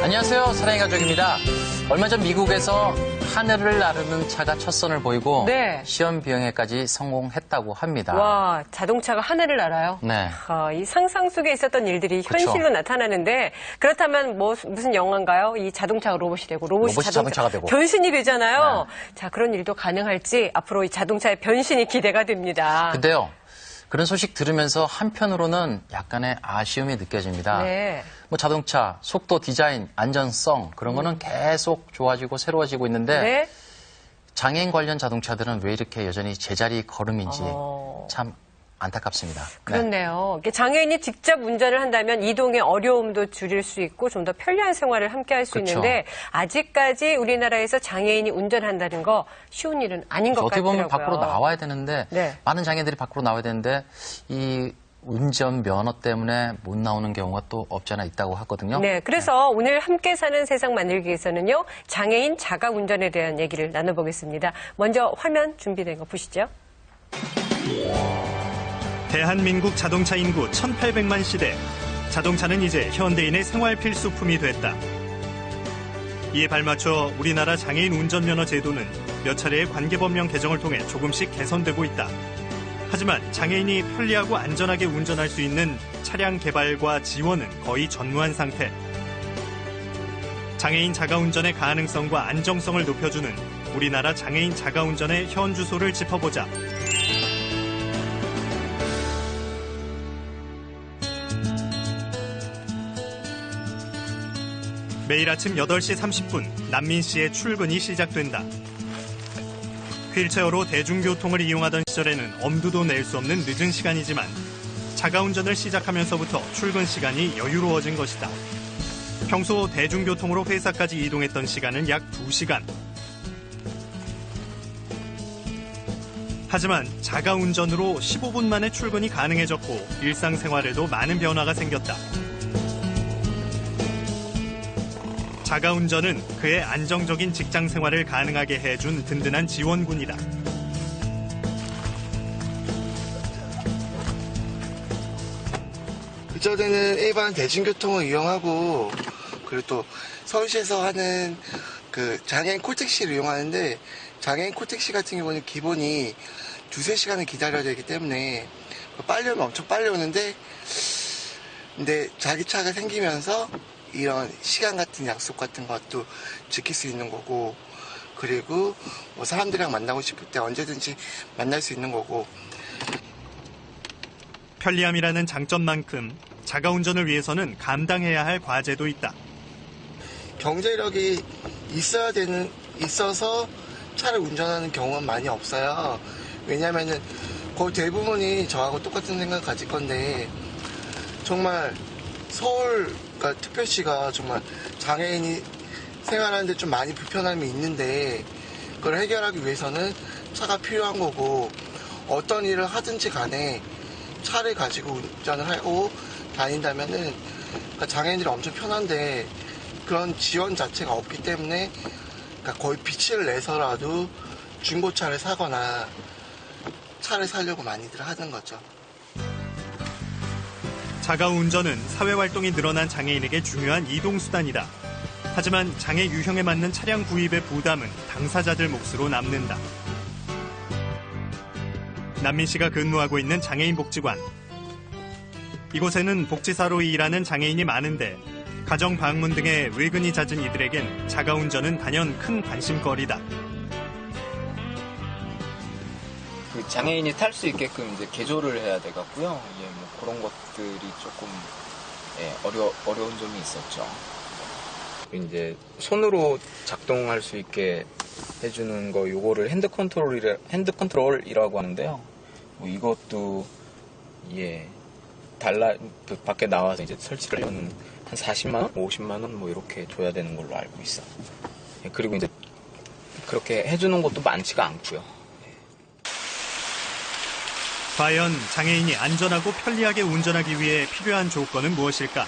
안녕하세요. 사랑의 가족입니다. 얼마 전 미국에서 하늘을 나르는 차가 첫 선을 보이고 네. 시험 비행에까지 성공했다고 합니다. 와, 자동차가 하늘을 날아요? 네. 이 상상 속에 있었던 일들이 현실로 그쵸. 나타나는데 그렇다면 무슨 영화인가요? 이 자동차가 로봇이 되고 로봇이 자동차가 되고 변신이 되잖아요. 네. 자, 그런 일도 가능할지 앞으로 이 자동차의 변신이 기대가 됩니다. 근데요. 그런 소식 들으면서 한편으로는 약간의 아쉬움이 느껴집니다. 네. 뭐 자동차, 속도, 디자인, 안전성 그런 거는 계속 좋아지고 새로워지고 있는데 네. 장애인 관련 자동차들은 왜 이렇게 여전히 제자리 걸음인지 참 안타깝습니다. 그렇네요. 이렇게 장애인이 직접 운전을 한다면 이동의 어려움도 줄일 수 있고 좀 더 편리한 생활을 함께 할 수 그렇죠. 있는데 아직까지 우리나라에서 장애인이 운전한다는 거 쉬운 일은 아닌 것 어떻게 같더라고요. 보면 밖으로 나와야 되는데 네. 많은 장애인들이 밖으로 나와야 되는데 이 운전 면허 때문에 못 나오는 경우가 또 없지 않아 있다고 하거든요. 네, 그래서 오늘 함께 사는 세상 만들기 위해서는요. 장애인 자가 운전에 대한 얘기를 나눠보겠습니다. 먼저 화면 준비된 거 보시죠. 대한민국 자동차 인구 1800만 시대. 자동차는 이제 현대인의 생활 필수품이 됐다. 이에 발맞춰 우리나라 장애인 운전면허 제도는 몇 차례의 관계법령 개정을 통해 조금씩 개선되고 있다. 하지만 장애인이 편리하고 안전하게 운전할 수 있는 차량 개발과 지원은 거의 전무한 상태. 장애인 자가운전의 가능성과 안정성을 높여주는 우리나라 장애인 자가운전의 현주소를 짚어보자. 매일 아침 8시 30분 남민 씨의 출근이 시작된다. 휠체어로 대중교통을 이용하던 시절에는 엄두도 낼 수 없는 늦은 시간이지만 자가운전을 시작하면서부터 출근 시간이 여유로워진 것이다. 평소 대중교통으로 회사까지 이동했던 시간은 약 2시간. 하지만 자가운전으로 15분 만에 출근이 가능해졌고 일상생활에도 많은 변화가 생겼다. 자가운전은 그의 안정적인 직장 생활을 가능하게 해준 든든한 지원군이다. 그전에는 일반 대중교통을 이용하고 그리고 또 서울시에서 하는 그 장애인 콜택시를 이용하는데 장애인 콜택시 같은 경우는 기본이 2-3시간을 기다려야 되기 때문에 빨리 오면 엄청 빨리 오는데 근데 자기 차가 생기면서 이런 시간 같은 약속 같은 것도 지킬 수 있는 거고 그리고 뭐 사람들이랑 만나고 싶을 때 언제든지 만날 수 있는 거고 편리함이라는 장점만큼 자가운전을 위해서는 감당해야 할 과제도 있다. 경제력이 있어서 차를 운전하는 경우는 많이 없어요. 왜냐면은 거의 대부분이 저하고 똑같은 생각을 가질 건데 정말 서울 그러니까 특별시가 정말 장애인이 생활하는데 좀 많이 불편함이 있는데 그걸 해결하기 위해서는 차가 필요한 거고 어떤 일을 하든지 간에 차를 가지고 운전을 하고 다닌다면은 그러니까 장애인들이 엄청 편한데 그런 지원 자체가 없기 때문에 그러니까 거의 빚을 내서라도 중고차를 사거나 차를 사려고 많이들 하는 거죠. 자가운전은 사회활동이 늘어난 장애인에게 중요한 이동수단이다. 하지만 장애 유형에 맞는 차량 구입의 부담은 당사자들 몫으로 남는다. 남민 씨가 근무하고 있는 장애인 복지관. 이곳에는 복지사로 일하는 장애인이 많은데 가정 방문 등의 외근이 잦은 이들에겐 자가운전은 단연 큰 관심거리다. 그 장애인이 탈 수 있게끔 이제 개조를 해야 되겠고요. 뭐 그런 것들이 조금 어려운 점이 있었죠. 이제 손으로 작동할 수 있게 해주는 거 요거를 핸드 컨트롤이라고 하는데요. 뭐 이것도 밖에 나와서 이제 설치를 하면 한 40만 원, 50만 원 뭐 이렇게 줘야 되는 걸로 알고 있어. 그리고 이제 그렇게 해주는 것도 많지가 않고요. 과연 장애인이 안전하고 편리하게 운전하기 위해 필요한 조건은 무엇일까?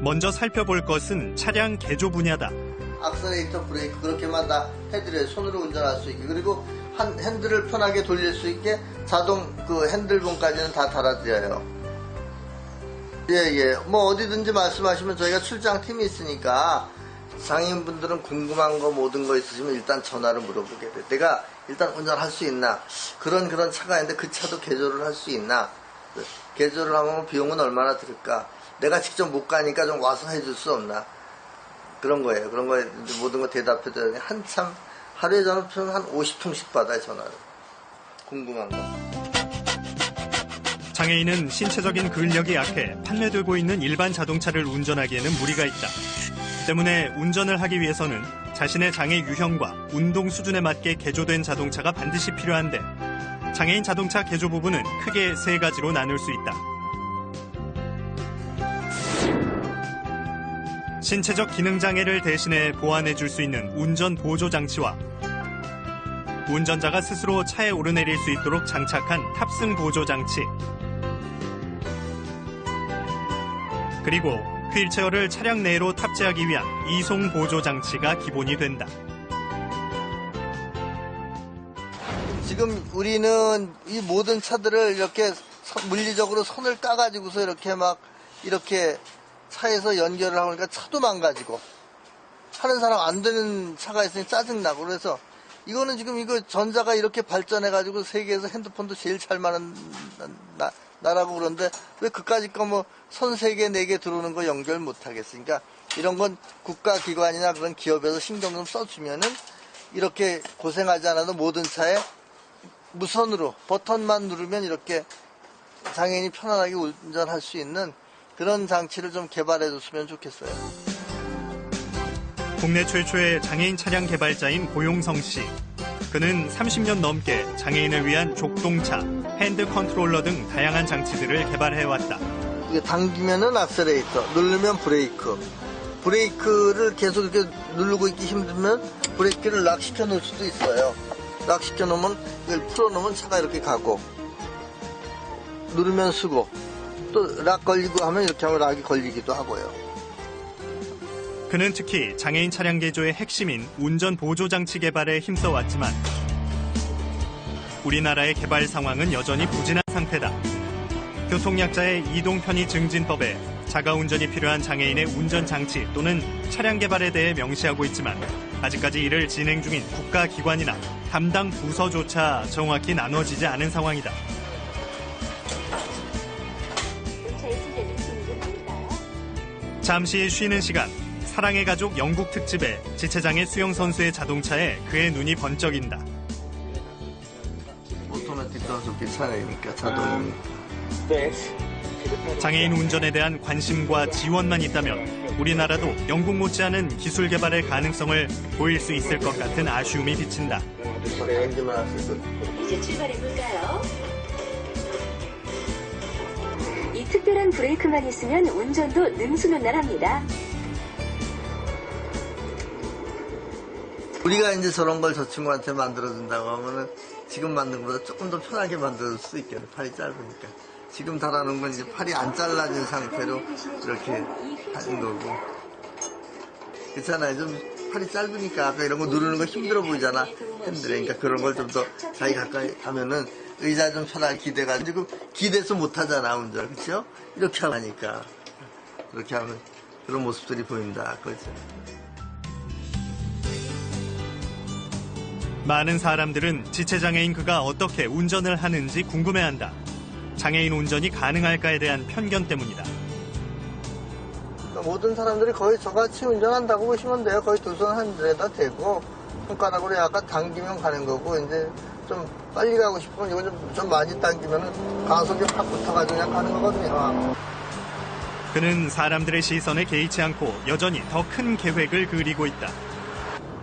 먼저 살펴볼 것은 차량 개조 분야다. 악셀레이터, 브레이크 그렇게만 다 해드려요. 손으로 운전할 수 있게. 그리고 핸들을 편하게 돌릴 수 있게 자동 그 핸들봉까지는 다 달아드려요. 예. 뭐 어디든지 말씀하시면 저희가 출장팀이 있으니까 장애인분들은 궁금한 거 모든 거 있으시면 일단 전화를 물어보게 돼. 내가 일단 운전할 수 있나? 그런 차가 있는데 그 차도 개조를 할 수 있나? 개조를 하면 비용은 얼마나 들을까? 내가 직접 못 가니까 좀 와서 해줄 수 없나? 그런 거예요. 그런 거에 모든 거 대답해줘야 돼. 한참 하루에 저는 한 50통씩 받아요, 전화를. 궁금한 거. 장애인은 신체적인 근력이 약해 판매되고 있는 일반 자동차를 운전하기에는 무리가 있다. 때문에 운전을 하기 위해서는 자신의 장애 유형과 운동 수준에 맞게 개조된 자동차가 반드시 필요한데 장애인 자동차 개조 부분은 크게 세 가지로 나눌 수 있다. 신체적 기능 장애를 대신해 보완해 줄 수 있는 운전 보조 장치와 운전자가 스스로 차에 오르내릴 수 있도록 장착한 탑승 보조 장치, 그리고 휠체어를 차량 내로 탑재하기 위한 이송 보조 장치가 기본이 된다. 지금 우리는 이 모든 차들을 이렇게 물리적으로 손을 따가지고서 이렇게 차에서 연결을 하니까 차도 망가지고 하는 사람 안 되는 차가 있으니 짜증나고 그래서 이거는 지금 이거 전자가 이렇게 발전해가지고 세계에서 핸드폰도 제일 잘 많은 나라고 그런데 왜 그까짓 거 뭐 손 3개, 4개 들어오는 거 연결 못 하겠으니까 이런 건 국가기관이나 그런 기업에서 신경 좀 써주면은 이렇게 고생하지 않아도 모든 차에 무선으로 버튼만 누르면 이렇게 장애인이 편안하게 운전할 수 있는 그런 장치를 좀 개발해 줬으면 좋겠어요. 국내 최초의 장애인 차량 개발자인 고용성 씨. 그는 30년 넘게 장애인을 위한 족동차, 핸드 컨트롤러 등 다양한 장치들을 개발해왔다. 이게 당기면은 악셀레이터, 누르면 브레이크. 브레이크를 계속 이렇게 누르고 있기 힘들면 브레이크를 락 시켜 놓을 수도 있어요. 락 시켜 놓으면 이걸 풀어 놓으면 차가 이렇게 가고 누르면 쓰고 또 락 걸리고 하면 이렇게 하면 락이 걸리기도 하고요. 그는 특히 장애인 차량 개조의 핵심인 운전 보조 장치 개발에 힘써왔지만 우리나라의 개발 상황은 여전히 부진한 상태다. 교통약자의 이동 편의 증진법에 자가운전이 필요한 장애인의 운전 장치 또는 차량 개발에 대해 명시하고 있지만 아직까지 이를 진행 중인 국가기관이나 담당 부서조차 정확히 나눠지지 않은 상황이다. 잠시 쉬는 시간, 사랑의 가족 영국 특집에 지체장애 수영 선수의 자동차에 그의 눈이 번쩍인다. 오토매틱도 좋게 차량이니까 자동이니까. 장애인 운전에 대한 관심과 지원만 있다면 우리나라도 영국 못지않은 기술 개발의 가능성을 보일 수 있을 것 같은 아쉬움이 비친다. 이제 출발해볼까요? 이 특별한 브레이크만 있으면 운전도 능수능란합니다. 우리가 이제 저런 걸 저 친구한테 만들어준다고 하면은 지금 만든 것보다 조금 더 편하게 만들 수 있겠네. 팔이 짧으니까. 지금 달아놓은 건 이제 팔이 안 잘라진 상태로 이렇게 하는 거고. 그렇잖아요. 좀 팔이 짧으니까 아까 이런 거 누르는 거 힘들어 보이잖아. 핸들에. 그러니까 그런 걸 좀 더 자기 가까이 하면은 의자 좀 편하게 기대가지고 기대서 못 하잖아, 운전. 그렇죠? 이렇게 하니까. 그렇게 하면 그런 모습들이 보인다. 그렇죠? 많은 사람들은 지체장애인 그가 어떻게 운전을 하는지 궁금해한다. 장애인 운전이 가능할까에 대한 편견 때문이다. 모든 사람들이 거의 저같이 운전한다고 보시면 돼요. 거의 두 손 한 데다 대고 손가락으로 약간 당기면 가는 거고 이제 좀 빨리 가고 싶으면 이거 좀 많이 당기면 가속이 확 붙어가지고 그냥 가는 거거든요. 그는 사람들의 시선에 개의치 않고 여전히 더 큰 계획을 그리고 있다.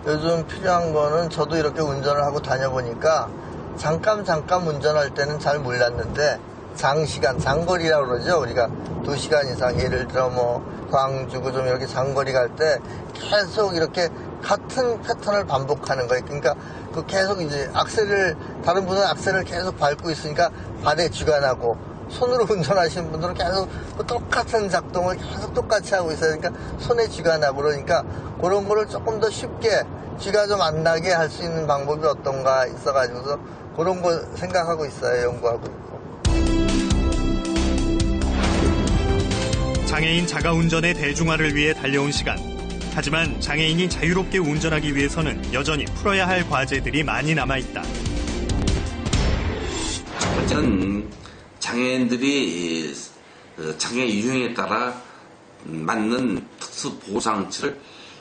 요즘 필요한 거는 저도 이렇게 운전을 하고 다녀보니까 잠깐 운전할 때는 잘 몰랐는데 장시간, 장거리라고 그러죠. 우리가 2시간 이상 예를 들어 뭐 광주고 좀 이렇게 장거리 갈 때 계속 이렇게 같은 패턴을 반복하는 거예요. 그러니까 그 계속 이제 다른 분은 악셀을 계속 밟고 있으니까 발에 쥐가 나고 손으로 운전하시는 분들은 계속 똑같은 작동을 계속 똑같이 하고 있어요. 그러니까 손에 쥐가 나고 그러니까 그런 거를 조금 더 쉽게 쥐가 좀 안 나게 할 수 있는 방법이 어떤가 있어가지고서 그런 거 생각하고 있어요. 연구하고 있고. 장애인 자가운전의 대중화를 위해 달려온 시간. 하지만 장애인이 자유롭게 운전하기 위해서는 여전히 풀어야 할 과제들이 많이 남아있다. 첫 번째는 장애인들이 장애 유형에 따라 맞는 특수 보호장치를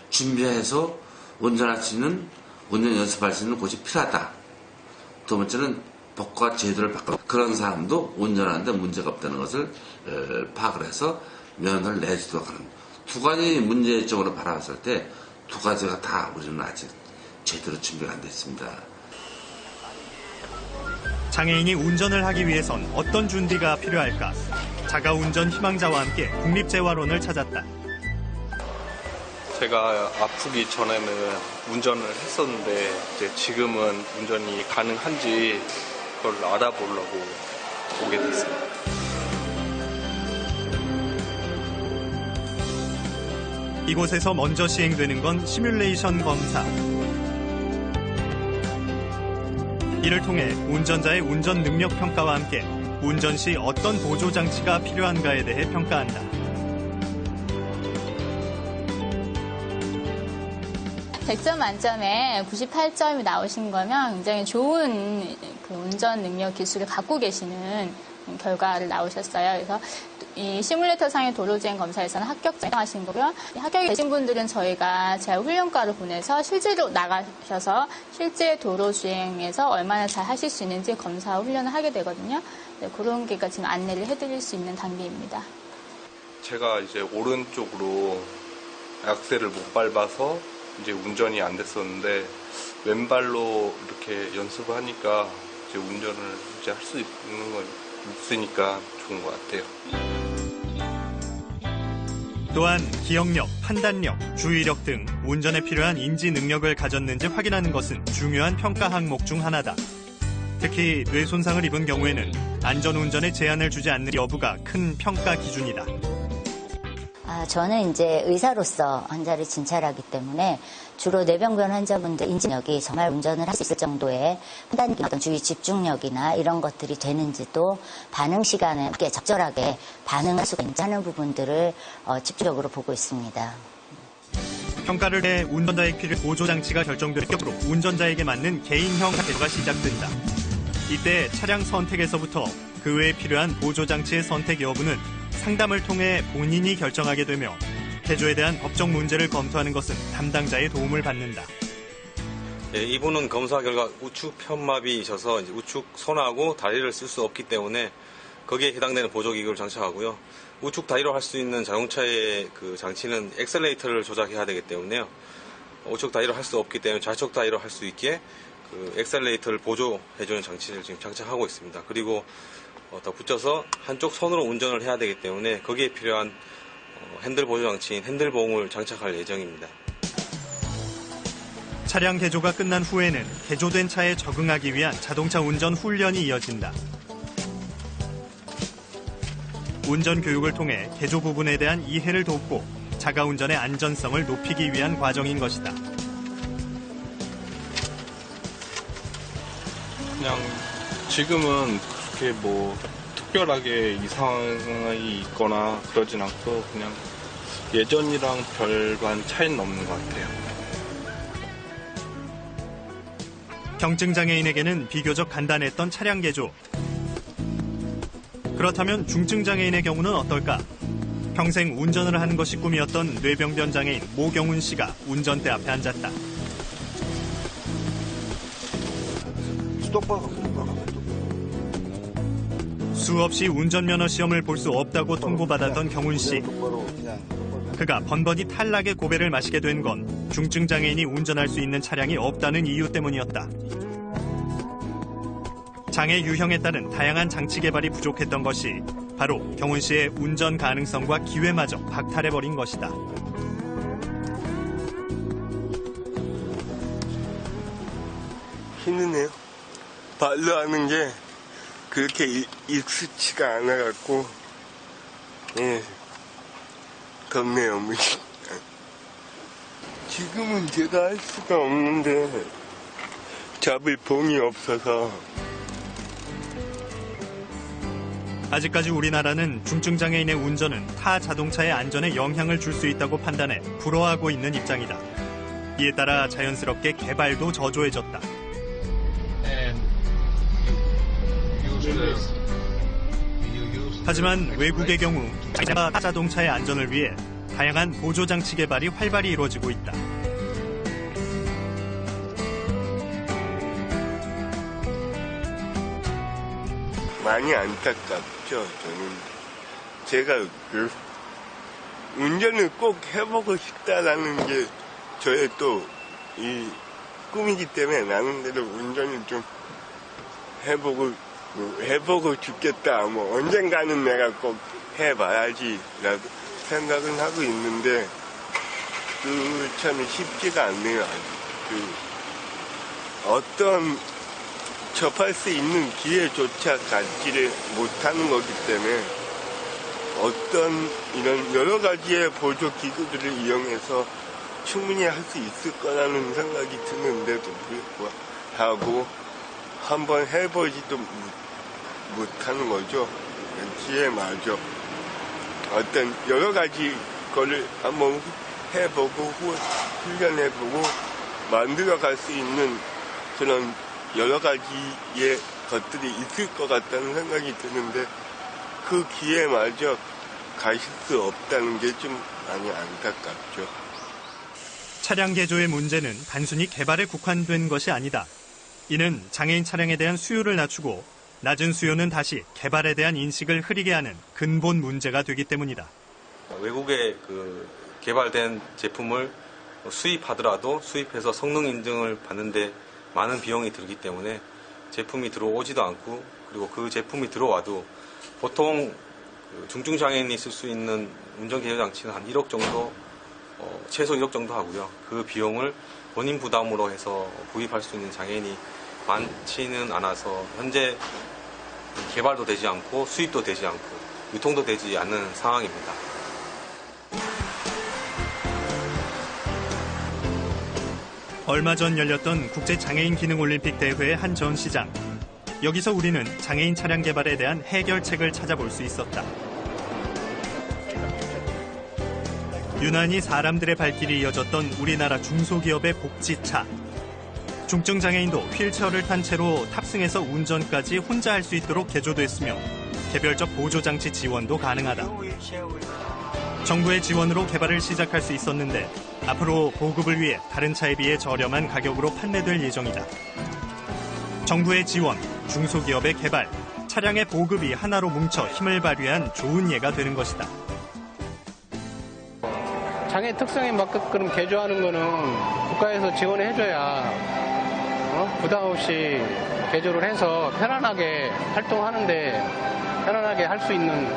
준비해서 운전할 수 있는, 운전 연습할 수 있는 곳이 필요하다. 두 번째는 법과 제도를 바꿔 그런 사람도 운전하는데 문제가 없다는 것을 파악을 해서 면허를 내주도록 하는 두 가지 문제점으로 바라봤을 때 두 가지가 다 우리는 아직 제대로 준비가 안 됐습니다. 장애인이 운전을 하기 위해선 어떤 준비가 필요할까? 자가운전 희망자와 함께 국립재활원을 찾았다. 제가 아프기 전에는 운전을 했었는데 이제 지금은 운전이 가능한지 그걸 알아보려고 오게 됐습니다. 이곳에서 먼저 시행되는 건 시뮬레이션 검사. 이를 통해 운전자의 운전 능력 평가와 함께 운전 시 어떤 보조 장치가 필요한가에 대해 평가한다. 100점 만점에 98점이 나오신 거면 굉장히 좋은 그 운전 능력 기술을 갖고 계시는 결과를 나오셨어요. 그래서 이 시뮬레이터상의 도로주행 검사에서는 합격하신 거고요. 합격이 되신 분들은 저희가 재활훈련과를 보내서 실제로 나가셔서 실제 도로주행에서 얼마나 잘 하실 수 있는지 검사 훈련을 하게 되거든요. 네, 그런 게 지금 안내를 해드릴 수 있는 단계입니다. 제가 이제 오른쪽으로 악셀을 못 밟아서 이제 운전이 안 됐었는데 왼발로 이렇게 연습을 하니까 이제 운전을 이제 할 수 있는 건 있으니까 좋은 것 같아요. 또한 기억력, 판단력, 주의력 등 운전에 필요한 인지 능력을 가졌는지 확인하는 것은 중요한 평가 항목 중 하나다. 특히 뇌 손상을 입은 경우에는 안전운전에 제한을 주지 않는 여부가 큰 평가 기준이다. 저는 이제 의사로서 환자를 진찰하기 때문에 주로 뇌병변 환자분들 인지력이 정말 운전을 할 수 있을 정도의 판단력, 어떤 주의 집중력이나 이런 것들이 되는지도 반응 시간에 함께 적절하게 반응할 수가 있는지 하는 부분들을 집중적으로 보고 있습니다. 평가를 해 운전자의 필요 보조장치가 결정될 격으로 운전자에게 맞는 개인형 제도가 시작된다. 이때 차량 선택에서부터 그 외에 필요한 보조장치의 선택 여부는 상담을 통해 본인이 결정하게 되며 개조에 대한 법적 문제를 검토하는 것은 담당자의 도움을 받는다. 예, 이분은 검사 결과 우측 편마비이셔서 이제 우측 손하고 다리를 쓸 수 없기 때문에 거기에 해당되는 보조기구를 장착하고요. 우측 다리로 할 수 있는 자동차의 그 장치는 엑셀레이터를 조작해야 되기 때문에요. 우측 다리로 할 수 없기 때문에 좌측 다리로 할 수 있게 그 엑셀레이터를 보조해주는 장치를 지금 장착하고 있습니다. 그리고 더 붙여서 한쪽 손으로 운전을 해야 되기 때문에 거기에 필요한 핸들 보조 장치인 핸들 봉을 장착할 예정입니다. 차량 개조가 끝난 후에는 개조된 차에 적응하기 위한 자동차 운전 훈련이 이어진다. 운전 교육을 통해 개조 부분에 대한 이해를 돕고 자가운전의 안전성을 높이기 위한 과정인 것이다. 그냥 지금은 그렇게 뭐 특별하게 이상이 있거나 그러진 않고 그냥 예전이랑 별반 차이는 없는 것 같아요. 경증장애인에게는 비교적 간단했던 차량 개조. 그렇다면 중증장애인의 경우는 어떨까? 평생 운전을 하는 것이 꿈이었던 뇌병변 장애인 모경훈 씨가 운전대 앞에 앉았다. 수없이 운전면허 시험을 볼 수 없다고 통보받았던 경훈 씨. 그가 번번이 탈락의 고배를 마시게 된 건 중증장애인이 운전할 수 있는 차량이 없다는 이유 때문이었다. 장애 유형에 따른 다양한 장치 개발이 부족했던 것이 바로 경훈 씨의 운전 가능성과 기회마저 박탈해버린 것이다. 힘드네요. 발로 하는 게 그렇게 익숙치가 않아갖고, 예, 덥네요, 무지. 지금은 제가 할 수가 없는데, 잡을 봉이 없어서, 아직까지 우리나라는 중증장애인의 운전은 타 자동차의 안전에 영향을 줄 수 있다고 판단해 불허하고 있는 입장이다. 이에 따라 자연스럽게 개발도 저조해졌다. 하지만 외국의 경우 타 자동차의 안전을 위해 다양한 보조장치 개발이 활발히 이루어지고 있다. 많이 안타깝죠. 저는 제가 운전을 꼭 해보고 싶다라는 게 저의 또 이 꿈이기 때문에 나름대로 운전을 좀 해보고 싶겠다. 뭐 언젠가는 내가 꼭 해봐야지라고 생각은 하고 있는데 참 쉽지가 않네요. 어떤 접할 수 있는 기회조차 갖지를 못하는 거기 때문에 어떤 이런 여러 가지의 보조 기구들을 이용해서 충분히 할 수 있을 거라는 생각이 드는데도 불구하고 한번 해보지도 못하는 거죠. 기회마저 어떤 여러 가지 거를 한번 해보고 훈련해보고 만들어갈 수 있는 그런 여러 가지의 것들이 있을 것 같다는 생각이 드는데 그 기회마저 가실 수 없다는 게 좀 많이 안타깝죠. 차량 개조의 문제는 단순히 개발에 국한된 것이 아니다. 이는 장애인 차량에 대한 수요를 낮추고 낮은 수요는 다시 개발에 대한 인식을 흐리게 하는 근본 문제가 되기 때문이다. 외국에 개발된 제품을 수입하더라도 수입해서 성능 인증을 받는데 많은 비용이 들기 때문에 제품이 들어오지도 않고 그리고 그 제품이 들어와도 보통 중증 장애인이 쓸 수 있는 운전 개조 장치는 한 1억 정도 최소 1억 정도 하고요. 그 비용을 본인 부담으로 해서 구입할 수 있는 장애인이 많지는 않아서 현재 개발도 되지 않고 수입도 되지 않고 유통도 되지 않는 상황입니다. 얼마 전 열렸던 국제장애인 기능올림픽 대회의 한 전시장. 여기서 우리는 장애인 차량 개발에 대한 해결책을 찾아볼 수 있었다. 유난히 사람들의 발길이 이어졌던 우리나라 중소기업의 복지차. 중증 장애인도 휠체어를 탄 채로 탑승해서 운전까지 혼자 할 수 있도록 개조됐으며 개별적 보조장치 지원도 가능하다. 정부의 지원으로 개발을 시작할 수 있었는데 앞으로 보급을 위해 다른 차에 비해 저렴한 가격으로 판매될 예정이다. 정부의 지원, 중소기업의 개발, 차량의 보급이 하나로 뭉쳐 힘을 발휘한 좋은 예가 되는 것이다. 장애 특성에 맞게끔 개조하는 거는 국가에서 지원을 해줘야 부담 없이 개조를 해서 편안하게 활동하는데 편안하게 할 수 있는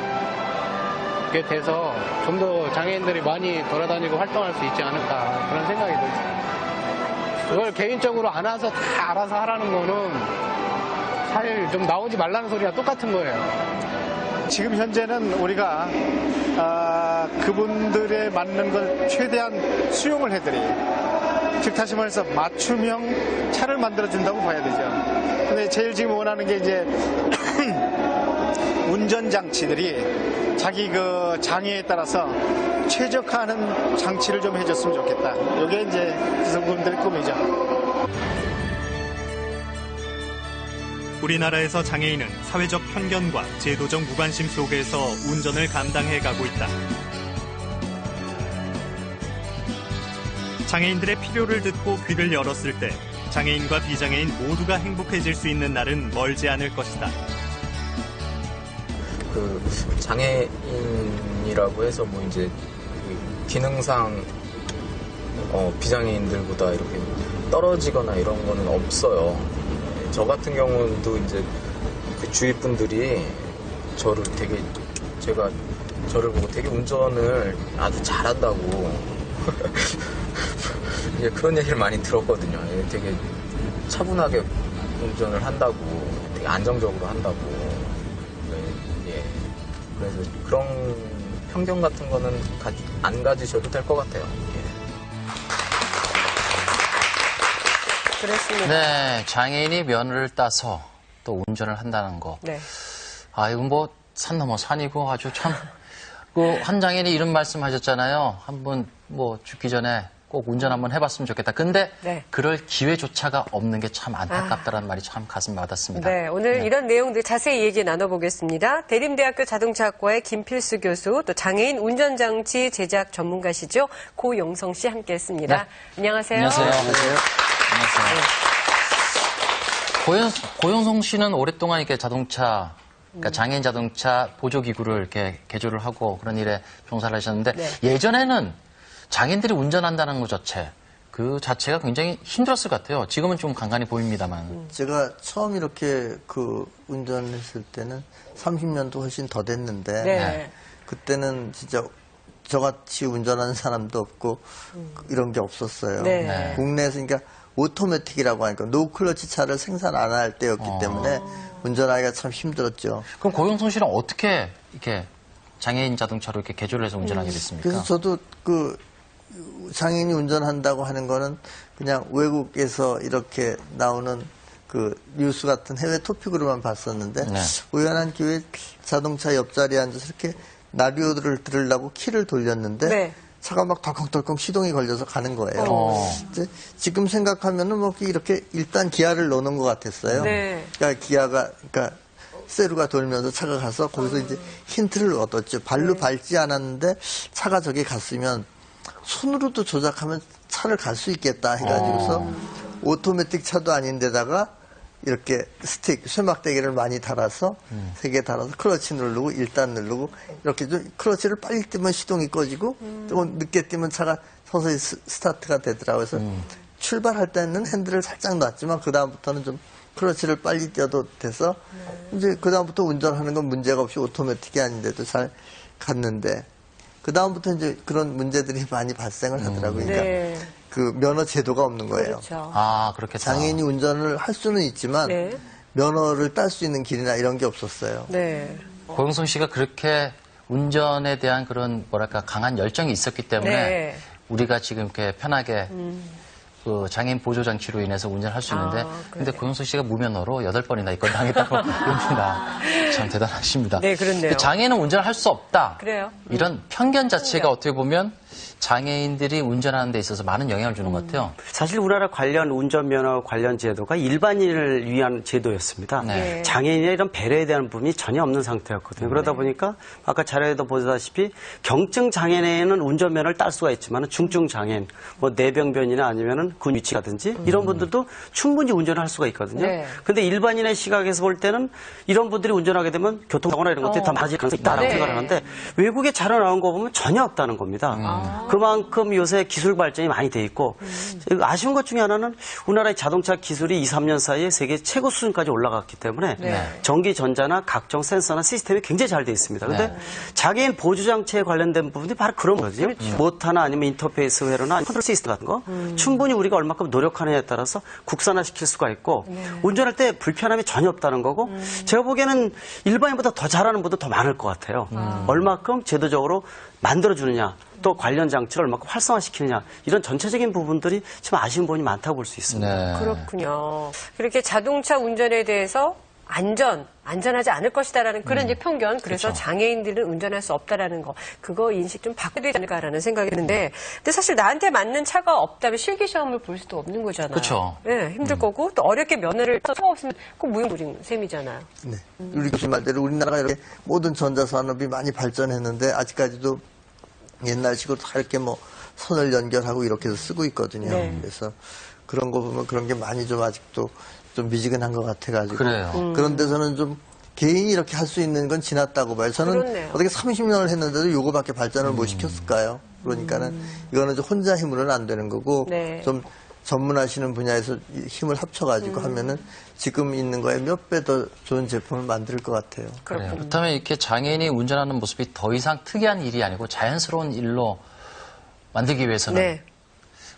게 돼서 좀 더 장애인들이 많이 돌아다니고 활동할 수 있지 않을까 그런 생각이 들어요. 그걸 개인적으로 안 와서 다 알아서 하라는 거는 사실 좀 나오지 말라는 소리가 똑같은 거예요. 지금 현재는 우리가 그분들에 맞는 걸 최대한 수용을 해드려요. 즉 다시 말해서 맞춤형 차를 만들어준다고 봐야 되죠. 근데 제일 지금 원하는 게 이제 운전장치들이 자기 그 장애에 따라서 최적화하는 장치를 좀 해줬으면 좋겠다. 이게 이제 기성분들의 꿈이죠. 우리나라에서 장애인은 사회적 편견과 제도적 무관심 속에서 운전을 감당해가고 있다. 장애인들의 필요를 듣고 귀를 열었을 때 장애인과 비장애인 모두가 행복해질 수 있는 날은 멀지 않을 것이다. 장애인이라고 해서 뭐 이제 기능상 비장애인들보다 이렇게 떨어지거나 이런 거는 없어요. 저 같은 경우도 이제 그 주위 분들이 제가 저를 보고 되게 운전을 아주 잘한다고 이제 그런 얘기를 많이 들었거든요. 되게 차분하게 운전을 한다고, 되게 안정적으로 한다고. 그래서 그런 편견 같은 거는 안 가지셔도 될 것 같아요. 그렇습니다. 네, 장애인이 면허를 따서 또 운전을 한다는 거. 네. 이건 뭐 산 넘어 산이고 아주 참. 그 한 장인이 이런 말씀 하셨잖아요. 한번 뭐 죽기 전에 꼭 운전 한번 해봤으면 좋겠다. 근데 네. 그럴 기회조차가 없는 게 참 안타깝다라는 말이 참 가슴 와닿습니다. 네, 오늘 이런 내용들 자세히 얘기 나눠보겠습니다. 대림대학교 자동차학과의 김필수 교수, 또 장애인 운전장치 제작 전문가시죠. 고용성 씨 함께했습니다. 네. 안녕하세요. 안녕하세요. 고용성 씨는 오랫동안 이렇게 자동차, 그러니까 장애인 자동차 보조기구를 이렇게 개조를 하고 그런 일에 종사를 하셨는데 네. 예전에는 장애인들이 운전한다는 것 자체, 그 자체가 굉장히 힘들었을 것 같아요. 지금은 좀 간간히 보입니다만. 제가 처음 이렇게 그 운전했을 때는 30년도 훨씬 더 됐는데 네. 그때는 진짜 저같이 운전하는 사람도 없고 이런 게 없었어요. 네. 국내에서 그러니까 오토매틱이라고 하니까 노클러치 차를 생산 안 할 때였기 때문에 운전하기가 참 힘들었죠. 그럼 고용성 씨는 어떻게 이렇게 장애인 자동차로 이렇게 개조를 해서 운전하게 됐습니까? 그래서 저도 그 장애인이 운전한다고 하는 거는 그냥 외국에서 이렇게 나오는 그 뉴스 같은 해외 토픽으로만 봤었는데 네. 우연한 기회에 자동차 옆자리에 앉아서 이렇게 라디오를 들으려고 키를 돌렸는데 네. 차가 막 덜컹덜컹 시동이 걸려서 가는 거예요. 이제 지금 생각하면은 뭐 이렇게 일단 기아를 넣는 것 같았어요. 네. 그러니까 세루가 돌면서 차가 가서 거기서 이제 힌트를 얻었죠. 발로 밟지 않았는데 차가 저기 갔으면 손으로도 조작하면 차를 갈 수 있겠다 해가지고서 오토매틱 차도 아닌데다가 이렇게 스틱, 쇠막대기를 많이 달아서 3개 달아서 클러치 누르고 1단 누르고 이렇게 좀 클러치를 빨리 뛰면 시동이 꺼지고 조금 늦게 뛰면 차가 서서히 스타트가 되더라고요. 그래서 출발할 때는 핸들을 살짝 놨지만 그 다음부터는 좀 클러치를 빨리 뛰어도 돼서 이제 그 다음부터 운전하는 건 문제가 없이 오토매틱이 아닌데도 잘 갔는데 그 다음부터 이제 그런 문제들이 많이 발생을 하더라고요. 그러니까 네. 그 면허 제도가 없는 거예요. 그렇죠. 아, 그렇겠다. 장애인이 운전을 할 수는 있지만 네. 면허를 딸 수 있는 길이나 이런 게 없었어요. 네. 고용성 씨가 그렇게 운전에 대한 그런 뭐랄까 강한 열정이 있었기 때문에 네. 우리가 지금 이렇게 편하게 그 장애인 보조 장치로 인해서 운전할 수 있는데 근데 고용성 씨가 무면허로 8번이나 입건 당했다고 그럽니다. 참 대단하십니다. 네, 그렇네요. 장애인은 운전을 할 수 없다. 그래요. 이런 편견 자체가 어떻게 보면 장애인들이 운전하는 데 있어서 많은 영향을 주는 것 같아요. 사실 우리나라 관련 운전면허 관련 제도가 일반인을 위한 제도였습니다. 네. 장애인의 이런 배려에 대한 부분이 전혀 없는 상태였거든요. 그러다 보니까 아까 자료에도 보다시피 경증 장애인은 운전면허를 딸 수가 있지만 중증 장애인, 뭐 뇌병변이나 아니면은 근위치라든지 이런 분들도 충분히 운전을 할 수가 있거든요. 네. 근데 일반인의 시각에서 볼 때는 이런 분들이 운전하게 되면 교통사고나 이런 것들이 다 많아질 가능성이 있다라고 네. 생각을 하는데 외국에 자료 나온 거 보면 전혀 없다는 겁니다. 그만큼 요새 기술 발전이 많이 돼 있고 아쉬운 것 중에 하나는 우리나라의 자동차 기술이 2, 3년 사이에 세계 최고 수준까지 올라갔기 때문에 네. 전기 전자나 각종 센서나 시스템이 굉장히 잘 돼 있습니다. 그런데 장애인 보조 장치에 관련된 부분이 바로 그런 거거든요. 모터나 아니면 인터페이스 회로나 컨트롤 시스템 같은 거 충분히 우리가 얼마큼 노력하느냐에 따라서 국산화시킬 수가 있고 운전할 때 불편함이 전혀 없다는 거고 제가 보기에는 일반인보다 더 잘하는 분도 더 많을 것 같아요. 얼마큼 제도적으로 만들어주느냐 또 관련 장치를 얼마큼 활성화시키느냐 이런 전체적인 부분들이 좀 아쉬운 부분이 많다고 볼 수 있습니다. 그렇군요. 그렇게 자동차 운전에 대해서 안전하지 않을 것이다라는 그런 이제 편견, 그래서 그렇죠. 장애인들은 운전할 수 없다라는 거, 그거 인식 좀 바꿔야 되지 않을까라는 생각이 드는데, 근데 사실 나한테 맞는 차가 없다면 실기 시험을 볼 수도 없는 거잖아요. 그렇죠. 네, 힘들 거고, 또 어렵게 면허를 차가 없으면 꼭 무용무진 셈이잖아요. 네. 우리 교수님 말대로 우리나라가 이렇게 모든 전자산업이 많이 발전했는데 아직까지도 옛날식으로 다 이렇게 뭐 선을 연결하고 이렇게 해서 쓰고 있거든요. 네. 그래서 그런 거 보면 그런 게 많이 좀 아직도 좀 미지근한 것 같아가지고. 그래요. 그런 데서는 좀 개인이 이렇게 할 수 있는 건 지났다고 봐요. 저는 그렇네요. 어떻게 30년을 했는데도 요거밖에 발전을 못 시켰을까요? 그러니까는 이거는 좀 혼자 힘으로는 안 되는 거고 네. 좀 전문하시는 분야에서 힘을 합쳐가지고 하면은 지금 있는 거에 몇 배 더 좋은 제품을 만들 것 같아요. 그래요. 그렇다면 이렇게 장애인이 운전하는 모습이 더 이상 특이한 일이 아니고 자연스러운 일로 만들기 위해서는 네.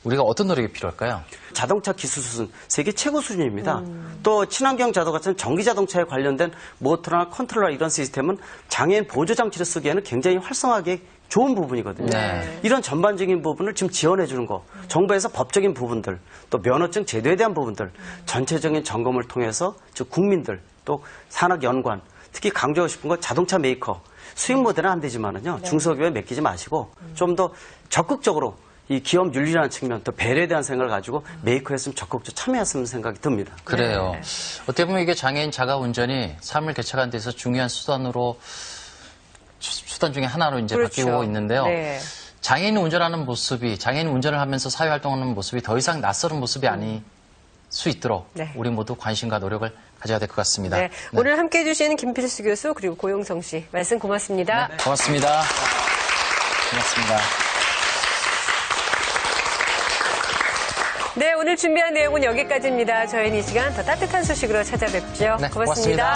우리가 어떤 노력이 필요할까요? 자동차 기술 수준 세계 최고 수준입니다. 또 친환경 자동차 같은 전기 자동차에 관련된 모터나 컨트롤러 이런 시스템은 장애인 보조 장치를 쓰기에는 굉장히 활성화하게 좋은 부분이거든요. 네. 이런 전반적인 부분을 지금 지원해 주는 거, 정부에서 법적인 부분들, 또 면허증 제도에 대한 부분들, 전체적인 점검을 통해서 즉 국민들, 또 산학연관, 특히 강조하고 싶은 건 자동차 메이커 수익 모델은 안 되지만은요 중소기업에 맡기지 마시고 좀 더 적극적으로 이 기업 윤리라는 측면 또 배려에 대한 생각을 가지고 메이커였으면 적극적으로 참여했으면 생각이 듭니다. 그래요. 어떻게 보면 이게 장애인 자가 운전이 삶을 개척하는 데서 중요한 수단 중에 하나로 이제 그렇죠. 바뀌고 있는데요. 네. 장애인 운전하는 모습이 장애인 운전을 하면서 사회 활동하는 모습이 더 이상 낯설은 모습이 아닐 수 있도록 우리 모두 관심과 노력을 가져야 될 것 같습니다. 네. 오늘 함께해 주신 김필수 교수 그리고 고용성 씨 말씀 고맙습니다. 네, 고맙습니다. 고맙습니다. 네, 오늘 준비한 내용은 여기까지입니다. 저희는 이 시간 더 따뜻한 소식으로 찾아뵙죠. 네, 고맙습니다. 고맙습니다.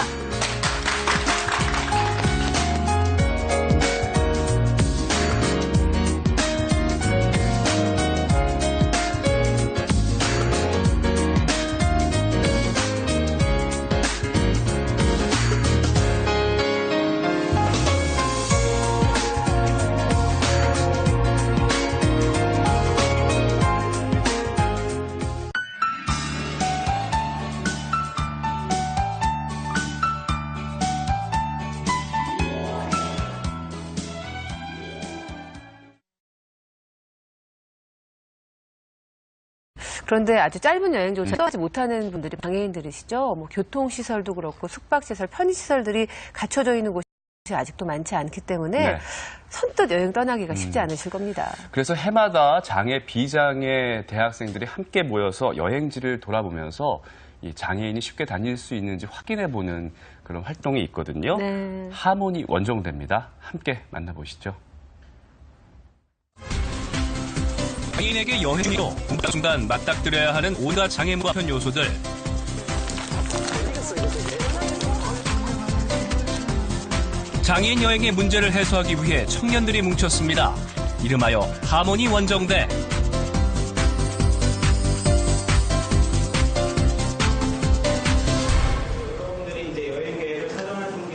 그런데 아주 짧은 여행조차 하지 못하는 분들이 장애인들이시죠. 뭐 교통시설도 그렇고 숙박시설, 편의시설들이 갖춰져 있는 곳이 아직도 많지 않기 때문에 선뜻 여행 떠나기가 쉽지 않으실 겁니다. 그래서 해마다 장애, 비장애 대학생들이 함께 모여서 여행지를 돌아보면서 이 장애인이 쉽게 다닐 수 있는지 확인해보는 그런 활동이 있거든요. 하모니 원정대입니다. 함께 만나보시죠. 장애인에게 여행 중이도 공부하는 순간 맞닥뜨려야 하는 온갖 장애물과 편 요소들. 장애인 여행의 문제를 해소하기 위해 청년들이 뭉쳤습니다. 이름하여 하모니 원정대.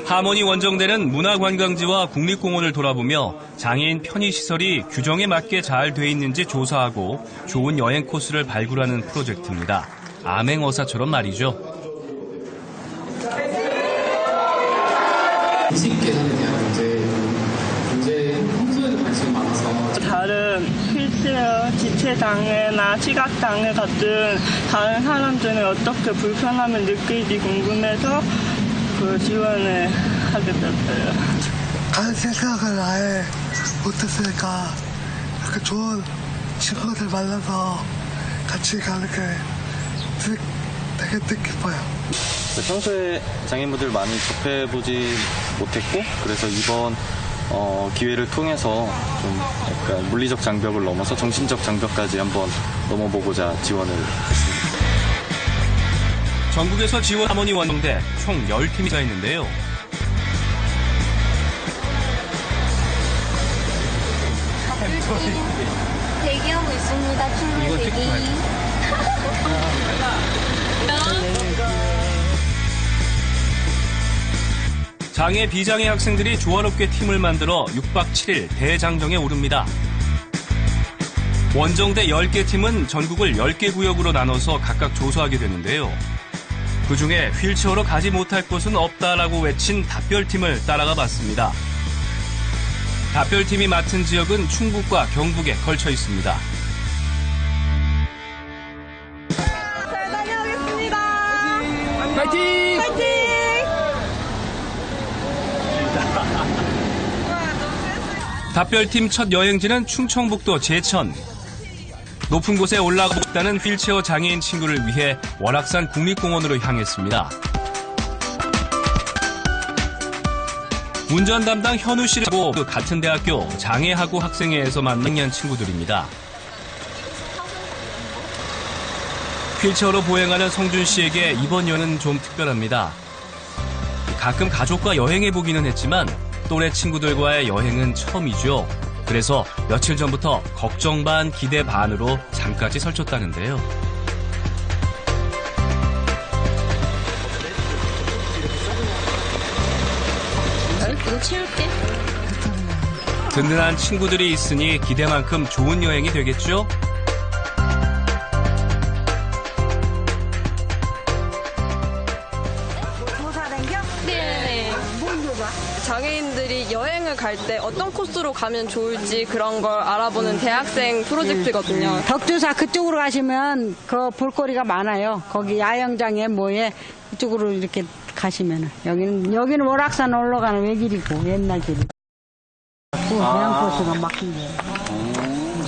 하모니 원정대는 문화관광지와 국립공원을 돌아보며 장애인 편의시설이 규정에 맞게 잘 돼 있는지 조사하고 좋은 여행 코스를 발굴하는 프로젝트입니다. 암행어사처럼 말이죠. 인식계산에 대한 문제 평소에도 관심이 많아서 다른 휠체어, 지체장애나 시각장애 같은 다른 사람들은 어떻게 불편함을 느끼지 궁금해서 그 지원을 하게 됐어요. 갈 생각을 아예 못했으니까 이렇게 좋은 친구들 만나서 같이 가는 게 되게 뜻깊어요. 평소에 장애인분들 많이 접해보지 못했고 그래서 이번 기회를 통해서 좀 약간 물리적 장벽을 넘어서 정신적 장벽까지 한번 넘어보고자 지원을 했습니다. 전국에서 지원 하모니 원정대 총 10팀이 있는데요. 대기하고 있습니다. 출발 대기. 장애, 비장애 학생들이 조화롭게 팀을 만들어 6박 7일 대장정에 오릅니다. 원정대 10개 팀은 전국을 10개 구역으로 나눠서 각각 조사하게 되는데요. 그중에 휠체어로 가지 못할 곳은 없다라고 외친 답별팀을 따라가 봤습니다. 답별팀이 맡은 지역은 충북과 경북에 걸쳐 있습니다. 잘 다녀오겠습니다. 파이팅! 파이팅! 답별팀 첫 여행지는 충청북도 제천. 높은 곳에 올라가고 싶다는 휠체어 장애인 친구를 위해 월악산 국립공원으로 향했습니다. 운전 담당 현우 씨하고 그 같은 대학교 장애하고 학생회에서 만난 친구들입니다. 휠체어로 보행하는 성준 씨에게 이번 여행은 좀 특별합니다. 가끔 가족과 여행해보기는 했지만 또래 친구들과의 여행은 처음이죠. 그래서 며칠 전부터 걱정 반 기대 반으로 잠까지 설쳤다는데요. 이거 채울게. 든든한 친구들이 있으니 기대만큼 좋은 여행이 되겠죠? 조사 댕겨? 네. 갈 때 어떤 코스로 가면 좋을지 그런 걸 알아보는 대학생 프로젝트거든요. 덕주사 그쪽으로 가시면 그 볼거리가 많아요. 거기 야영장에 뭐에 이쪽으로 이렇게 가시면은 여기는 월악산 올라가는 외길이고 옛날 길이. 그냥 코스가 막힌 게.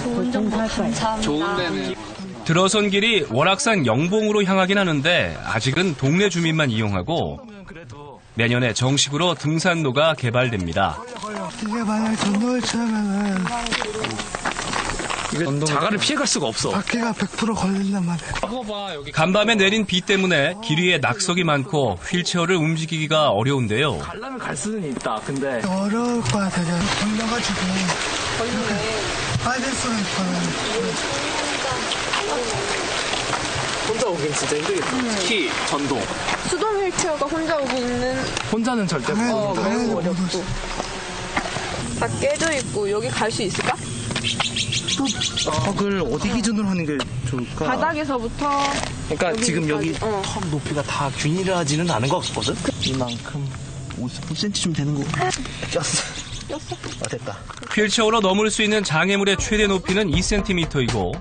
좋은 정보 감사합니다. 좋은 데는. 들어선 길이 월악산 영봉으로 향하긴 하는데 아직은 동네 주민만 이용하고 내년에 정식으로 등산로가 개발됩니다. 이게 만약에 전동을 치면은 자갈을 피해갈 수가 없어. 바퀴가 100% 걸린단 말이야. 간밤에 내린 비 때문에 길 위에 낙석이 많고 휠체어를 움직이기가 어려운데요. 가려면 갈 수는 있다. 근데 어려울 거야 되게. 걸려가지고 빠질 수가 있거든. 혼자 오긴 진짜 힘들겠다. 특히 전동. 수동 휠체어가 혼자 오기는 혼자는 절대 못 너무 어렵고. 다 깨져 있고 여기 갈 수 있을까? 그걸 어디 기준으로 하는 게 좋을까? 바닥에서부터 그러니까 지금 여기 어. 턱 높이가 다 균일하지는 않은 것 같거든? 이만큼 50cm쯤 되는 거 꼈어. 됐다. 휠체어로 넘을 수 있는 장애물의 최대 높이는 2cm이고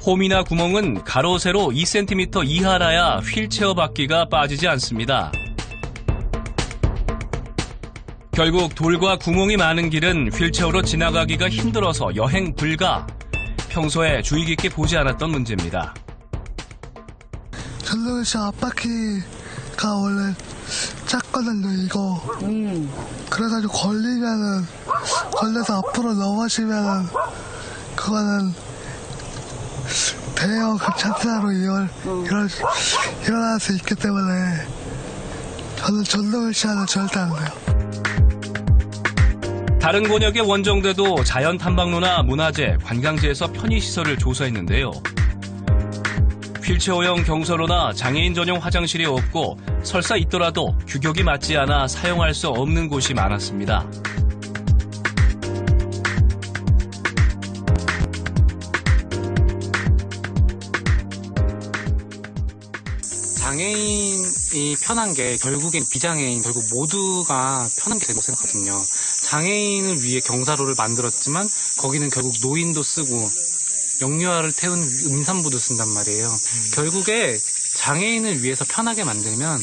홈이나 구멍은 가로 세로 2cm 이하라야 휠체어 바퀴가 빠지지 않습니다. 결국 돌과 구멍이 많은 길은 휠체어로 지나가기가 힘들어서 여행 불가. 평소에 주의 깊게 보지 않았던 문제입니다. 전동시 앞바퀴가 원래 작거든요, 이거. 그래가지고 걸려서 앞으로 넘어지면은, 그거는 대형 급차사로 일어날 수 있기 때문에, 저는 전동시야는 절대 안 돼요. 다른 권역의 원정대도 자연 탐방로나 문화재, 관광지에서 편의시설을 조사했는데요. 휠체어용 경사로나 장애인 전용 화장실이 없고 설사 있더라도 규격이 맞지 않아 사용할 수 없는 곳이 많았습니다. 장애인이 편한 게 결국엔 비장애인 결국 모두가 편한 게 되고 생각하거든요. 장애인을 위해 경사로를 만들었지만 거기는 결국 노인도 쓰고 영유아를 태운 임산부도 쓴단 말이에요. 결국에 장애인을 위해서 편하게 만들면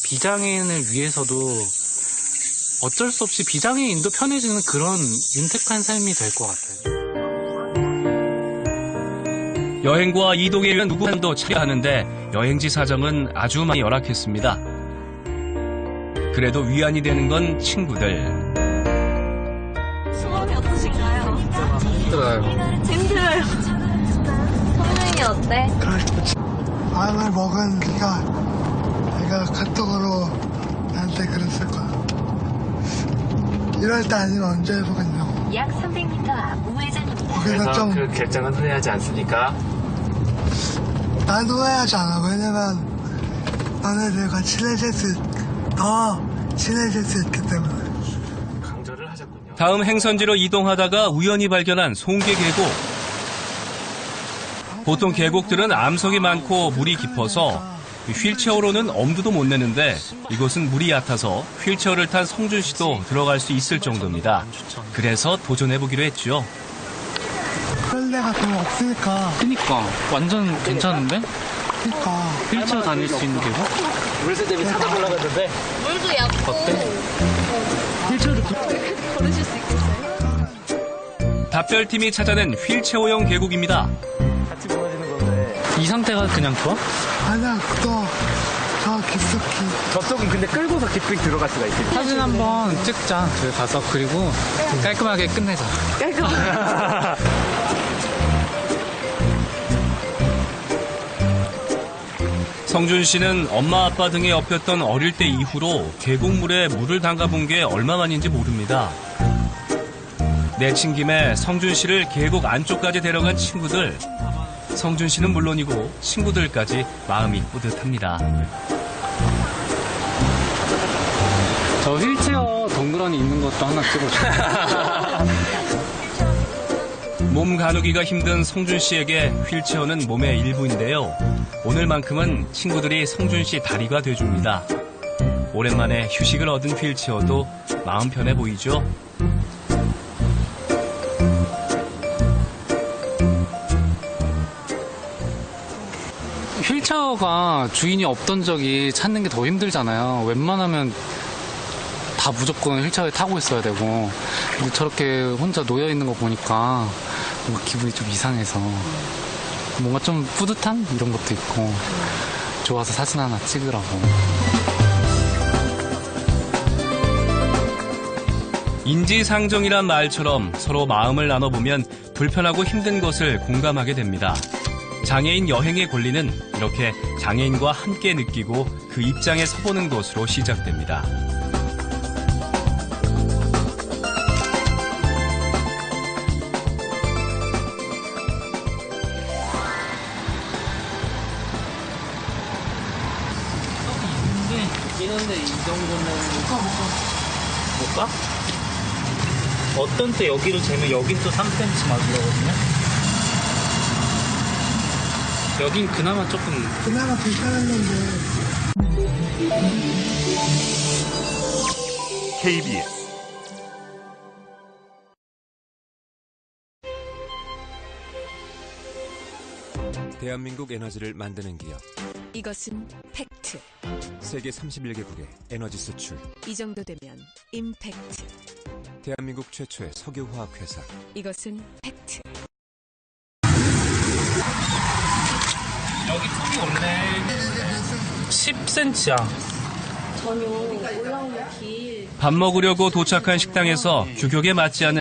비장애인을 위해서도 어쩔 수 없이 비장애인도 편해지는 그런 윤택한 삶이 될 것 같아요. 여행과 이동에 위한 누구도 차려야 하는데 여행지 사정은 아주 많이 열악했습니다. 그래도 위안이 되는 건 친구들. 수업이 어떠신가요? 힘들어요. 힘들어요. 성능이 어때? 마음을 먹은 내가 카톡으로 나한테 그랬을 거야. 이럴 때 아니면 언제 해보겠냐고. 약 300m 앞 우회전입니다. 그래서 좀 그 결정은 후회하지 않습니까? 난 후회하지 않아. 왜냐면 너네들과 더 친해질 수 있기 때문에. 강조를 하셨군요. 다음 행선지로 이동하다가 우연히 발견한 송계 계곡. 보통 계곡들은 암석이 많고 물이 깊어서 휠체어로는 엄두도 못 내는데 이곳은 물이 얕아서 휠체어를 탄 성준 씨도 들어갈 수 있을 정도입니다. 그래서 도전해보기로 했죠. 그럴 데가 별로 없으니까. 그니까 완전 괜찮은데? 그니까. 휠체어 다닐 수 있는 계곡? 물세 대비 살짝 올라갔는데 물도 얕고. 어때? 휠체어도 걸으실 수 있겠어요? 답별팀이 찾아낸 휠체어용 계곡입니다. 같이 무너지는 건데 이 상태가 그냥 좋아? 아니야, 저 깊숙이. 저쪽은 근데 끌고서 깊이 들어갈 수가 있지. 사진 한번 찍자. 저기 가서 그리고 깔끔하게 끝내자. 깔끔하게. 성준 씨는 엄마 아빠 등에 업혔던 어릴 때 이후로 계곡물에 물을 담가본 게 얼마만인지 모릅니다. 내친 김에 성준 씨를 계곡 안쪽까지 데려간 친구들. 성준 씨는 물론이고 친구들까지 마음이 뿌듯합니다. 저 휠체어 덩그러니 있는 것도 하나 찍어줘. 몸 가누기가 힘든 성준 씨에게 휠체어는 몸의 일부인데요. 오늘만큼은 친구들이 성준 씨 다리가 돼줍니다. 오랜만에 휴식을 얻은 휠체어도 마음 편해 보이죠? 휠체어가 주인이 없던 적이 찾는 게 더 힘들잖아요. 웬만하면 다 무조건 휠체어에 타고 있어야 되고, 근데 저렇게 혼자 놓여 있는 거 보니까 뭔가 기분이 좀 이상해서 뭔가 좀 뿌듯한 이런 것도 있고 좋아서 사진 하나 찍으라고. 인지상정이란 말처럼 서로 마음을 나눠보면 불편하고 힘든 것을 공감하게 됩니다. 장애인 여행의 권리는 이렇게 장애인과 함께 느끼고 그 입장에 서보는 것으로 시작됩니다. 이런데 이 정도는 못 가? 어떤 때 여기로 재면 여긴 또 3cm 맞으거든요. 여긴 그나마 조금 그나마 괜찮았는데. KBS 대한민국 에너지를 만드는 기업. 이것은 팩트. 세계 31개국의 에너지 수출. 이 정도 되면 임팩트. 대한민국 최초의 석유화학 회사. 이것은 팩트. 여기 톱이 원래 10cm야. 전혀 올라오는 길. 밥 먹으려고 도착한 식당에서 규격에 맞지 않는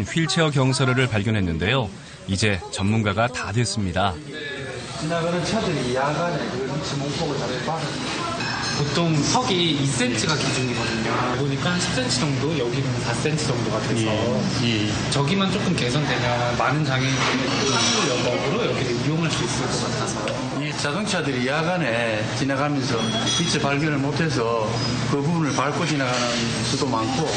휠체어 경사로를 발견했는데요. 이제 전문가가 다 됐습니다. 지나가는 차들이 야간에 그 지문폭을 다 받아요. 보통 석이 2cm가 기준이거든요. 보니까 10cm 정도, 여기는 4cm 정도가 돼서 저기만 조금 개선되면 많은 장애인들이 여법으로 여기를 이용할 수 있을 것 같아서. 이 자동차들이 야간에 지나가면서 빛을 발견을 못해서 그 부분을 밟고 지나가는 수도 많고,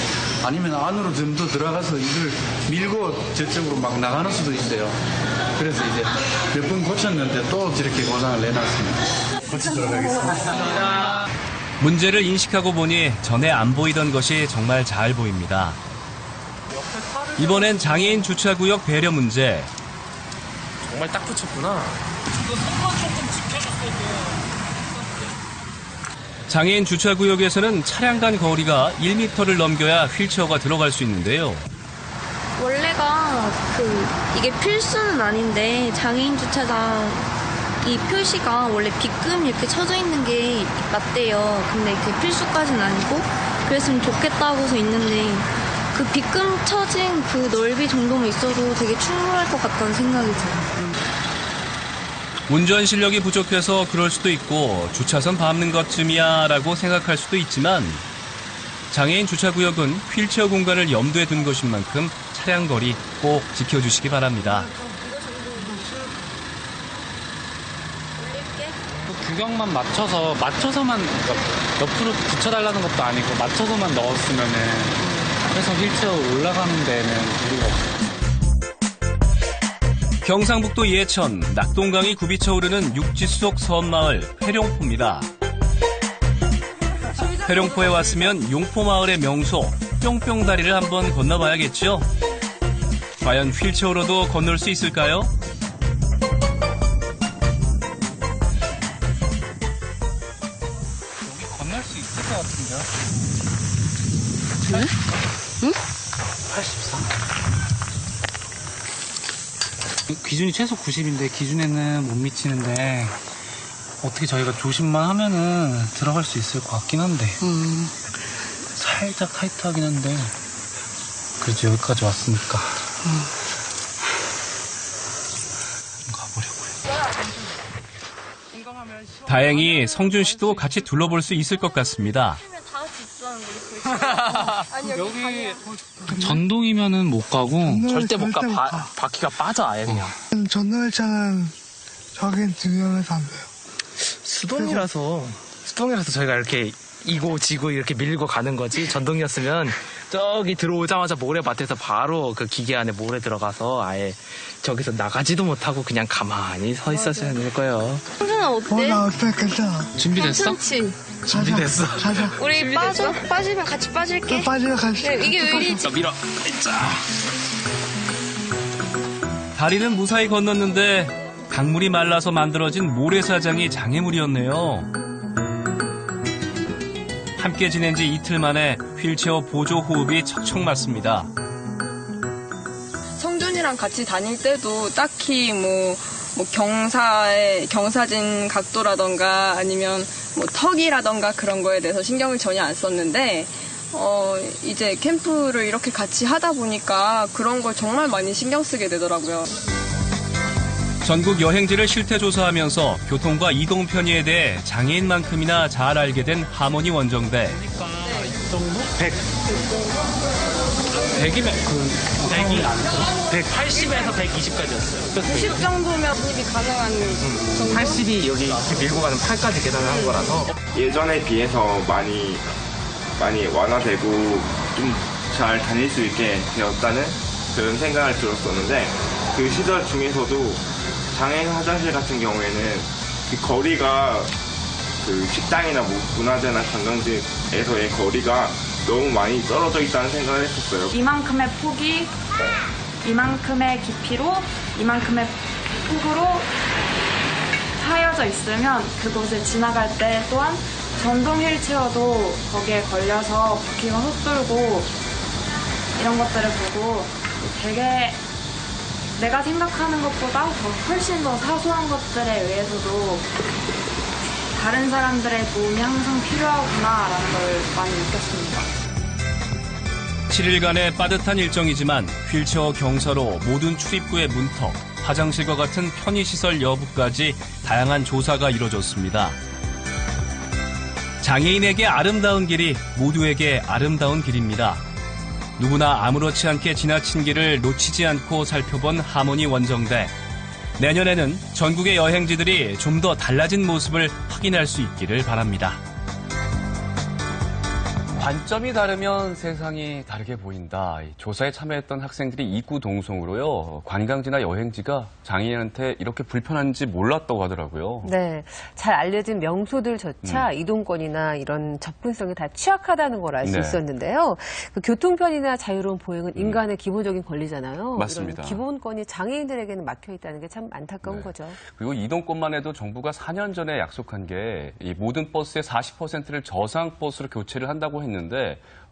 아니면 안으로 좀 더 들어가서 이걸 밀고 저쪽으로 막 나가는 수도 있어요. 그래서 이제 몇 번 고쳤는데 또 저렇게 고장을 내놨습니다. 고치도록 하겠습니다. 문제를 인식하고 보니 전에 안 보이던 것이 정말 잘 보입니다. 이번엔 장애인 주차구역 배려 문제. 정말 딱 붙였구나. 이거 손만 조금 지켜줬어도. 장애인 주차구역에서는 차량 간 거리가 1m를 넘겨야 휠체어가 들어갈 수 있는데요. 원래가 이게 필수는 아닌데 장애인 주차장 이 표시가 원래 B금 이렇게 쳐져 있는 게 맞대요. 근데 그게 필수까지는 아니고 그랬으면 좋겠다고서 있는데 그 B금 쳐진 그 넓이 정도만 있어도 되게 충분할 것 같다는 생각이 들어요. 운전 실력이 부족해서 그럴 수도 있고 주차선 밟는 것쯤이야 라고 생각할 수도 있지만 장애인 주차구역은 휠체어 공간을 염두에 둔 것인 만큼 차량 거리 꼭 지켜주시기 바랍니다. 규격만 맞춰서만 옆으로 붙여달라는 것도 아니고 맞춰서만 넣었으면은 해서 휠체어 올라가는 데는 무리가 없어요. 경상북도 예천 낙동강이 굽이쳐 오르는 육지수속 섬마을 회룡포입니다. 회룡포에 왔으면 용포마을의 명소 뿅뿅다리를 한번 건너봐야겠죠? 과연 휠체어로도 건널 수 있을까요? 건널 수 있을 것 같은데요? 네? 응? 84. 기준이 최소 90인데 기준에는 못 미치는데 어떻게 저희가 조심만 하면은 들어갈 수 있을 것 같긴 한데 살짝 타이트하긴 한데 그래도 여기까지 왔으니까 다행히 성준 씨도 같이 둘러볼 수 있을 것 같습니다. 여기 전동이면은 못 가고 절대 못 가. 바퀴가 빠져 아예 그냥. 전동열차는 저긴 두 명에서 안 돼요. 수동이라서 저희가 이렇게 이고 지고 이렇게 밀고 가는 거지. 전동이었으면 저기 들어오자마자 모래밭에서 바로 그 기계 안에 모래 들어가서 아예 저기서 나가지도 못하고 그냥 가만히 서 있었어야 될 거예요. 성준아 어때? 나 어때 괜찮아. 준비됐어? 괜찮지? 준비됐어. 가자. 우리 빠지면 같이 빠질게. 빠지면 같이. 그래, 이게 의리지. 밀어. 다리는 무사히 건넜는데 강물이 말라서 만들어진 모래사장이 장애물이었네요. 함께 지낸 지 이틀 만에 휠체어 보조 호흡이 척척 맞습니다. 성준이랑 같이 다닐 때도 딱히 뭐 경사진 각도라던가 아니면 뭐 턱이라던가 그런 거에 대해서 신경을 전혀 안 썼는데 이제 캠프를 이렇게 같이 하다 보니까 그런 걸 정말 많이 신경 쓰게 되더라고요. 전국 여행지를 실태 조사하면서 교통과 이동 편의에 대해 장애인만큼이나 잘 알게 된 하모니 원정대. 100. 100이면 100이 안 돼. 180에서 120까지였어요. 90 정도면 진입이 가능한 정도? 80이 여기 이렇게 밀고 가는 팔까지 계산을 한 거라서. 예전에 비해서 많이 완화되고 좀 잘 다닐 수 있게 되었다는 그런 생각을 들었었는데 그 시절 중에서도 장애인 화장실 같은 경우에는 그 거리가 그 식당이나 문화재나 관광지에서의 거리가 너무 많이 떨어져 있다는 생각을 했었어요. 이만큼의 폭이 이만큼의 깊이로 이만큼의 폭으로 하여져 있으면 그곳을 지나갈 때 또한 전동 휠체어도 거기에 걸려서 바퀴가 헛돌고 이런 것들을 보고 되게 내가 생각하는 것보다 훨씬 더 사소한 것들에 의해서도 다른 사람들의 도움이 항상 필요하구나라는 걸 많이 느꼈습니다. 7일간의 빠듯한 일정이지만 휠체어 경사로 모든 출입구의 문턱, 화장실과 같은 편의시설 여부까지 다양한 조사가 이뤄졌습니다. 장애인에게 아름다운 길이 모두에게 아름다운 길입니다. 누구나 아무렇지 않게 지나친 길을 놓치지 않고 살펴본 하모니 원정대. 내년에는 전국의 여행지들이 좀 더 달라진 모습을 확인할 수 있기를 바랍니다. 관점이 다르면 세상이 다르게 보인다. 조사에 참여했던 학생들이 이구동성으로요. 관광지나 여행지가 장애인한테 이렇게 불편한지 몰랐다고 하더라고요. 네, 잘 알려진 명소들조차 이동권이나 이런 접근성이 다 취약하다는 걸 알 수 네. 있었는데요. 그 교통편이나 자유로운 보행은 인간의 기본적인 권리잖아요. 맞습니다. 이런 기본권이 장애인들에게는 막혀 있다는 게 참 안타까운 거죠. 그리고 이동권만 해도 정부가 4년 전에 약속한 게 이 모든 버스의 40%를 저상 버스로 교체를 한다고 했는데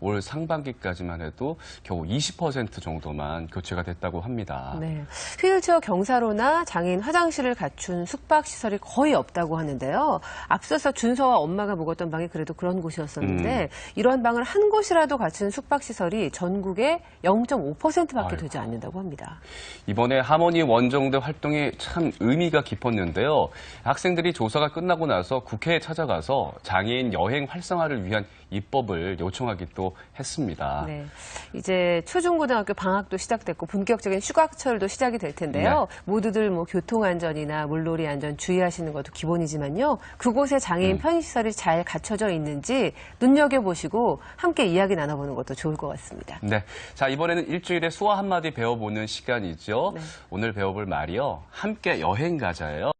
올 상반기까지만 해도 겨우 20% 정도만 교체가 됐다고 합니다. 네, 휠체어 경사로나 장애인 화장실을 갖춘 숙박시설이 거의 없다고 하는데요. 앞서서 준서와 엄마가 묵었던 방이 그래도 그런 곳이었었는데 이러한 방을 한 곳이라도 갖춘 숙박시설이 전국의 0.5%밖에 되지 않는다고 합니다. 이번에 하모니 원정대 활동이 참 의미가 깊었는데요. 학생들이 조사가 끝나고 나서 국회에 찾아가서 장애인 여행 활성화를 위한 입법을 요청하기도 했습니다. 네, 이제 초중고등학교 방학도 시작됐고 본격적인 휴가철도 시작이 될 텐데요. 네. 모두들 뭐 교통안전이나 물놀이 안전 주의하시는 것도 기본이지만요. 그곳에 장애인 편의시설이 잘 갖춰져 있는지 눈여겨보시고 함께 이야기 나눠보는 것도 좋을 것 같습니다. 네, 자 이번에는 일주일에 수화 한마디 배워보는 시간이죠. 네. 오늘 배워볼 말이요. 함께 여행 가자예요.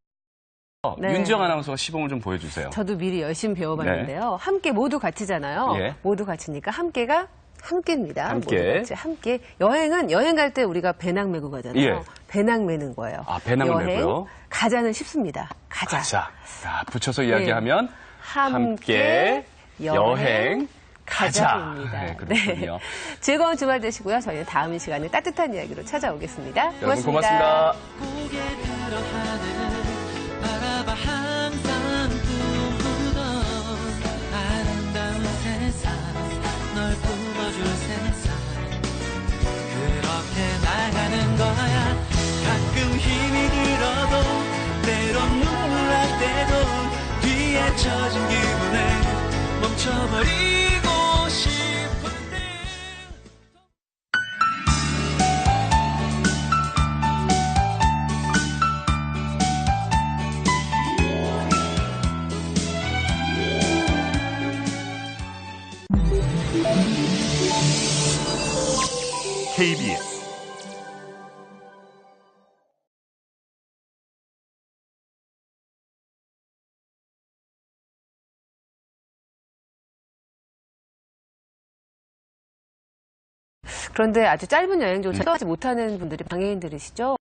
네. 윤지영 아나운서가 시범을 좀 보여주세요. 저도 미리 열심히 배워봤는데요. 함께 모두 같이잖아요. 예. 모두 같이니까 함께가 함께입니다. 함께. 모두 같이 함께. 여행은 여행 갈 때 우리가 배낭 메고 가잖아요. 예. 배낭 메는 거예요. 아, 배낭을 여행, 메고요? 가자는 쉽습니다. 가자. 자, 붙여서 이야기하면 함께 여행 가자. 가자입니다. 네, 그렇군요. 즐거운 주말 되시고요. 저희는 다음 이 시간에 따뜻한 이야기로 찾아오겠습니다. 여러분 고맙습니다. 바라봐 항상 꿈꾸던 아름다운 세상 널 품어줄 세상 그렇게 나가는 거야 가끔 힘이 들어도 때론 눈물 날 때도 뒤에 처진 기분에 멈춰버리고 싶은데 KBS 그런데 아주 짧은 여행조차 하지 못하는 분들이 장애인들이시죠.